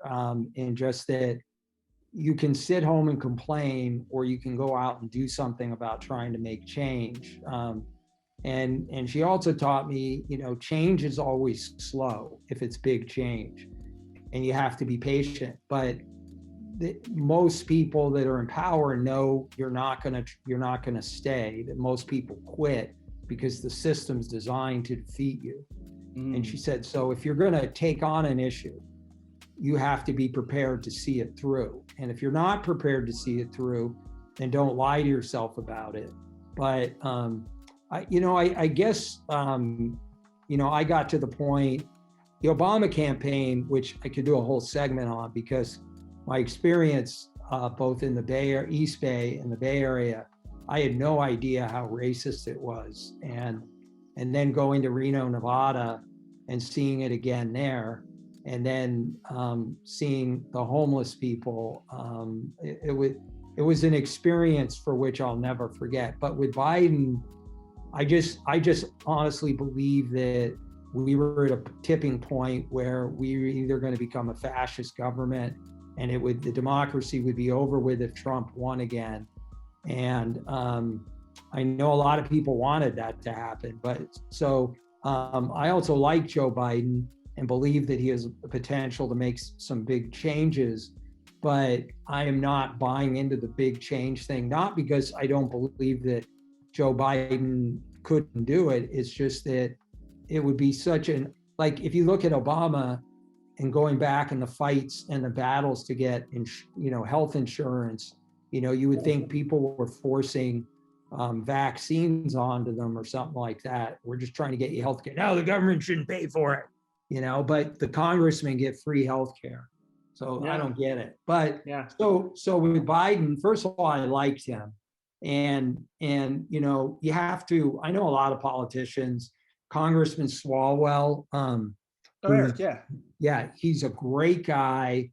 in just that you can sit home and complain, or you can go out and do something about trying to make change. And she also taught me, you know, change is always slow if it's big change, and you have to be patient. But most people that are in power know you're not gonna stay. That most people quit because the system's designed to defeat you. And she said, so if you're gonna take on an issue, you have to be prepared to see it through. And if you're not prepared to see it through, then don't lie to yourself about it. But I guess, I got to the point, the Obama campaign, which I could do a whole segment on, because my experience both in the East Bay and the Bay Area, I had no idea how racist it was. And then going to Reno, Nevada, and seeing it again there, and then seeing the homeless people, it was an experience for which I'll never forget. But with Biden, I just honestly believe that we were at a tipping point where we were either going to become a fascist government, and the democracy would be over with if Trump won again. And I know a lot of people wanted that to happen, but so I also like Joe Biden and believe that he has the potential to make some big changes, but I am not buying into the big change thing, not because I don't believe that Joe Biden couldn't do it. It's just that it would be like, if you look at Obama and going back in the fights and the battles to get, health insurance, you would think people were forcing vaccines onto them or something like that. We're just trying to get you health care. No, the government shouldn't pay for it, but the congressmen get free health care. So I don't get it. But so with Biden, first of all, I liked him. And you have to, I know a lot of politicians, Congressman Swalwell,
Oh,
who's,
Eric, yeah.
yeah, he's a great guy.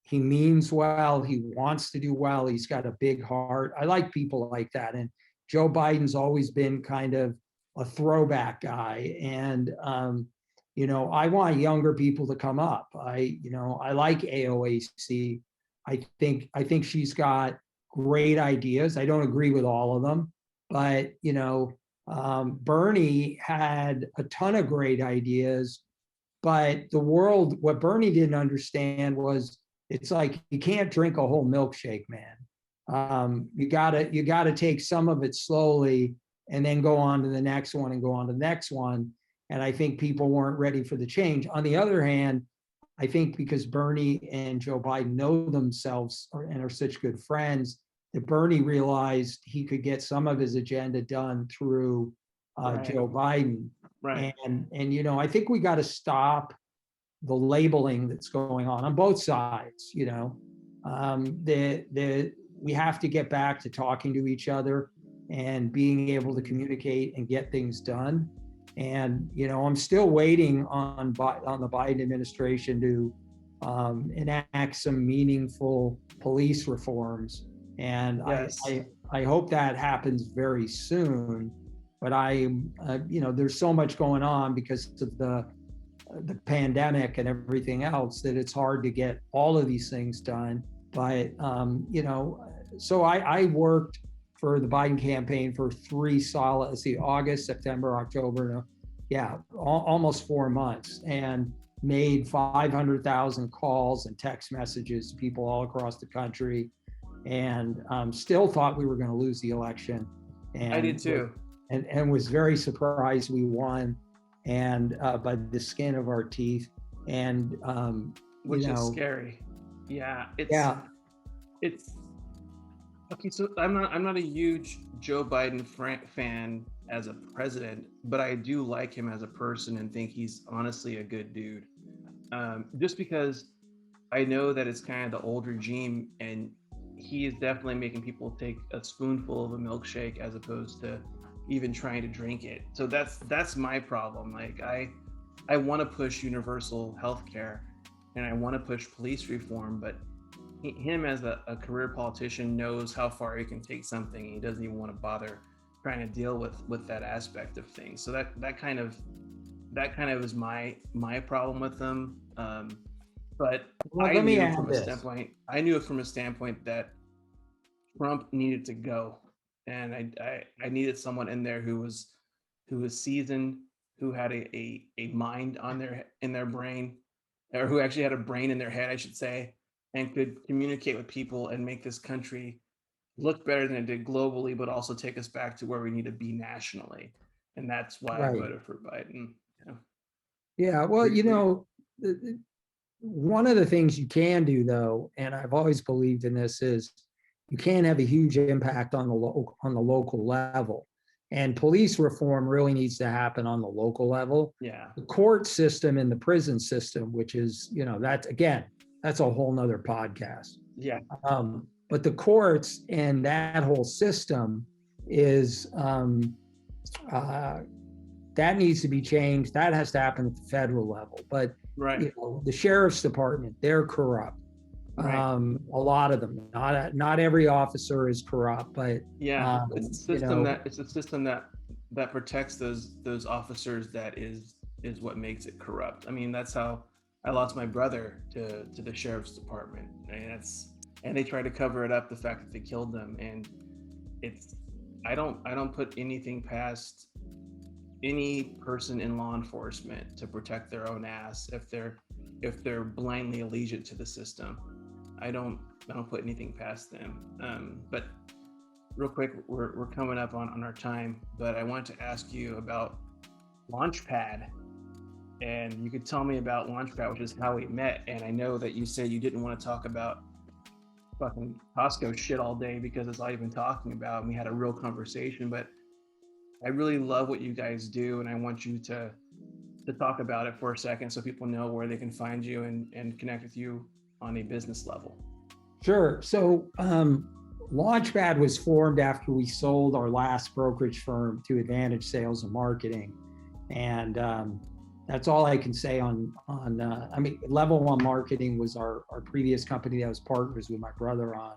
He means well, he wants to do well, he's got a big heart. I like people like that. And Joe Biden's always been kind of a throwback guy. And I want younger people to come up. I like AOAC. I think she's got great ideas. I don't agree with all of them, but Bernie had a ton of great ideas. But what Bernie didn't understand was it's like you can't drink a whole milkshake, man. You gotta take some of it slowly and then go on to the next one and go on to the next one. And I think people weren't ready for the change. On the other hand, I think because Bernie and Joe Biden know themselves and are such good friends, that Bernie realized he could get some of his agenda done through
Right.
Joe Biden.
Right.
And I think we got to stop the labeling that's going on both sides. We have to get back to talking to each other and being able to communicate and get things done. And I'm still waiting on the Biden administration to enact some meaningful police reforms. And
Yes.
I hope that happens very soon. But there's so much going on because of the pandemic and everything else that it's hard to get all of these things done. But so I worked for the Biden campaign for August, September, October, almost 4 months, and made 500,000 calls and text messages to people all across the country, and still thought we were going to lose the election. And
I did too.
And was very surprised we won, and by the skin of our teeth. And
which is scary. Yeah. It's okay. So I'm not a huge Joe Biden fan as a president, but I do like him as a person and think he's honestly a good dude. Just because I know that it's kind of the old regime, and he is definitely making people take a spoonful of a milkshake as opposed to even trying to drink it. So that's my problem. Like I want to push universal health care and I want to push police reform, but him as a career politician knows how far he can take something, and he doesn't even want to bother trying to deal with that aspect of things. So that kind of is my problem with them. But I knew from a standpoint that Trump needed to go, and I needed someone in there who was seasoned, who had a mind in their brain, or who actually had a brain in their head, I should say, and could communicate with people and make this country look better than it did globally, but also take us back to where we need to be nationally. And that's why I voted for Biden.
Yeah, well, one of the things you can do, though, and I've always believed in this, is you can have a huge impact on the local level. And police reform really needs to happen on the local level.
Yeah.
The court system and the prison system, which is, that's a whole nother podcast.
Yeah.
But the courts and that whole system is that needs to be changed. That has to happen at the federal level. But the sheriff's department, they're corrupt. Right. A lot of them. Not every officer is corrupt, but
it's a system that protects those officers that is what makes it corrupt. I mean, that's how I lost my brother to the sheriff's department, and they try to cover it up, the fact that they killed them. And I don't put anything past any person in law enforcement to protect their own ass if they're blindly allegiant to the system. I don't put anything past them. But real quick, we're coming up on our time, but I wanted to ask you about Launchpad, and you could tell me about Launchpad, which is how we met. And I know that you said you didn't want to talk about fucking Costco shit all day because that's all you've been talking about, and we had a real conversation, but I really love what you guys do, and I want you to talk about it for a second so people know where they can find you and connect with you on a business level.
Sure. So Launchpad was formed after we sold our last brokerage firm to Advantage Sales and Marketing. And that's all I can say on I mean, Level One Marketing was our previous company that I was partners with my brother on.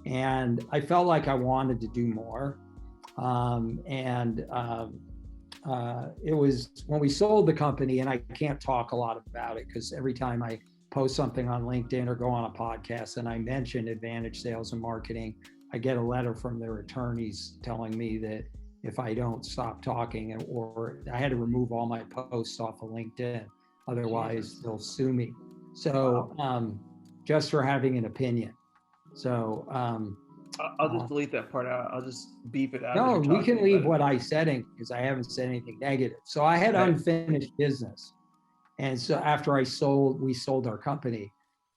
And I felt like I wanted to do more. It was when we sold the company, and I can't talk a lot about it because every time I post something on LinkedIn or go on a podcast and I mention Advantage Sales and Marketing, I get a letter from their attorneys telling me that if I don't stop talking, or I had to remove all my posts off of LinkedIn, otherwise they'll sue me. So just for having an opinion. So
I'll just delete that part out. I'll just beep it out.
No, we can leave what I said in because I haven't said anything negative. So I had unfinished business. And so after we sold our company.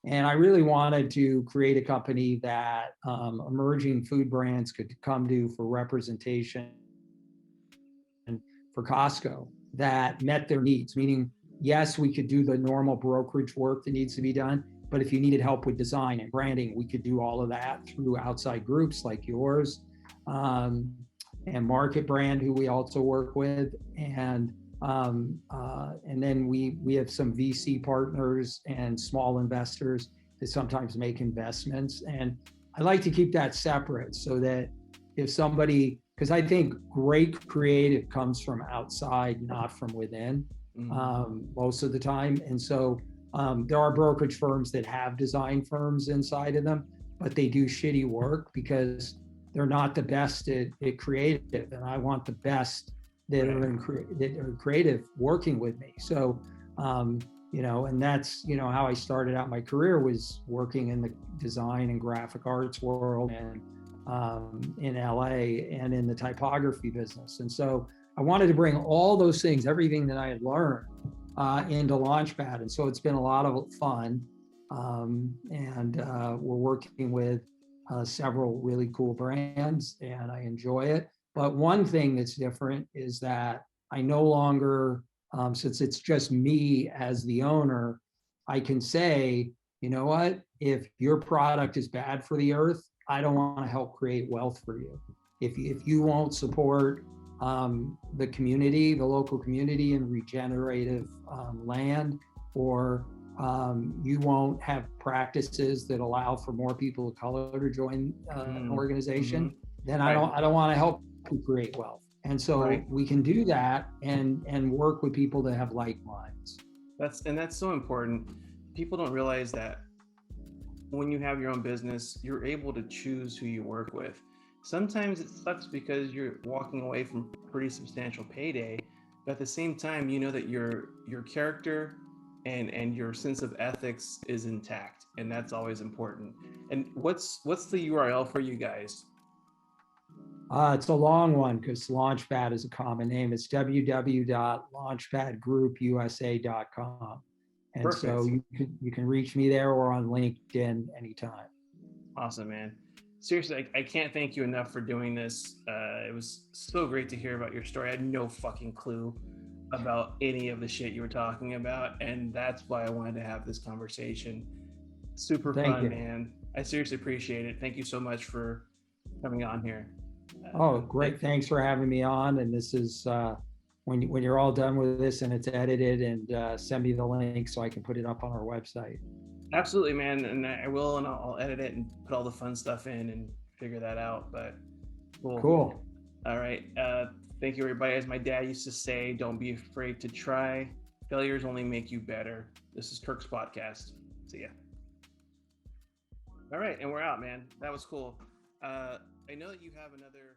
And I really wanted to create a company that emerging food brands could come to for representation for Costco that met their needs, meaning, yes, we could do the normal brokerage work that needs to be done, but if you needed help with design and branding, we could do all of that through outside groups like yours, and Market Brand, who we also work with. And then we have some VC partners and small investors that sometimes make investments. And I like to keep that separate so that if somebody, because I think great creative comes from outside, not from within, most of the time. And so there are brokerage firms that have design firms inside of them, but they do shitty work because they're not the best at creative. And I want the best that are creative working with me. So, and that's, how I started out my career, was working in the design and graphic arts world and in LA and in the typography business. And so I wanted to bring all those things, everything that I had learned into Launchpad. And so it's been a lot of fun. We're working with several really cool brands and I enjoy it. But one thing that's different is that I no longer, since it's just me as the owner, I can say, you know what, if your product is bad for the earth, I don't want to help create wealth for you. If you won't support the community, the local community in regenerative land, or you won't have practices that allow for more people of color to join an organization, then I don't want to help you create wealth. And so we can do that and work with people that have like minds.
That's so important. People don't realize that when you have your own business, you're able to choose who you work with. Sometimes it sucks because you're walking away from pretty substantial payday, but at the same time, you know that your character and your sense of ethics is intact, and that's always important. And what's the URL for you guys?
It's a long one because Launchpad is a common name. It's www.launchpadgroupusa.com. And Perfect. So you can reach me there or on LinkedIn anytime.
Awesome, man. Seriously, I can't thank you enough for doing this. It was so great to hear about your story. I had no fucking clue about any of the shit you were talking about, and that's why I wanted to have this conversation. Super fun, man. I seriously appreciate it. Thank you so much for coming on here.
Oh, great. Thanks for having me on. And this is when you're all done with this and it's edited, and send me the link so I can put it up on our website.
Absolutely, man. And I will, and I'll edit it and put all the fun stuff in and figure that out. But
cool.
All right. Thank you, everybody. As my dad used to say, don't be afraid to try. Failures only make you better. This is Kirk's podcast. See ya. All right. And we're out, man. That was cool. I know that you have another